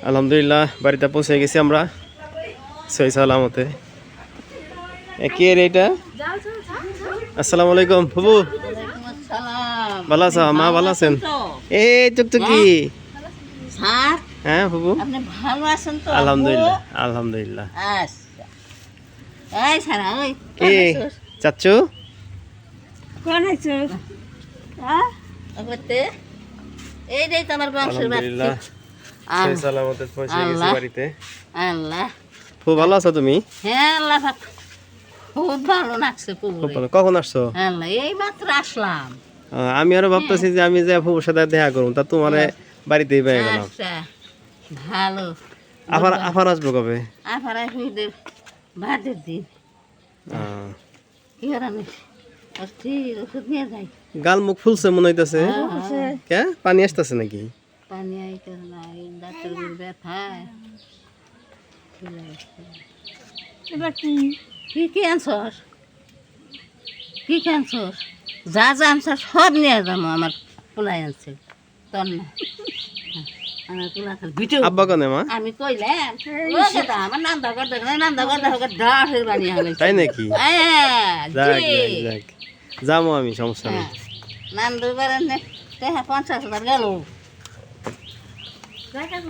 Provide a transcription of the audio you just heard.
আলহামদুলিল্লাহ বাড়িতে পৌঁছে গেছি আমরা সহি সালামতে। কে রে এটা? আসসালামু আলাইকুম ফুবু, ভালো আছো? মা ভালো আছেন? এই টুকটুকি। হ্যাঁ ফুবু, ভালো আছেন তো? আলহামদুলিল্লাহ আলহামদুলিল্লাহ। কি চাচ্ছু? এইটাই তো আমার বংশের আলহামদুলিল্লাহ সহি সালামতে পৌঁছে গেছি বাড়িতে। আল্লাহ, ফুবু ভালো আছো তুমি? হ্যাঁ আল্লাহ খুব ভালো লাগছে। খুব ভালো। কখন আসছো? আল্লাহ, এই মাত্র আসলাম। আমি আরো ভাবতেছি যে আমি যে ফুবুর সাথে দেখা করুন, তা তোমার বাড়িতেই পেয়ে গেলাম। আচ্ছা, ভালো। আফার আসবো কবে? আবার আসবে ভাতের দিন। কি আর আমি ওষুধ নিয়ে যাই। গাল মুখ ফুলছে মনে হইতাছে। কে পানি আসতেছে নাকি? পানি আইতে নাই, দাঁতের ব্যথায়। কি কি আনছস? কি কি আনছস? যা যা আনছস সব নিয়ে যাবো। আমার পোলাই আনছে তোর না, আমার পোলা ভিডিও। আব্বা কনে মা? আমি কইলাম ও দাদা আমার নান্দা করতে হোক ডাঁটের বানিয়ে হলে তাই নাকি? যাক যাক যাবো আমি, সমস্যা নেই। নান্দু করেন 50,000 গেল।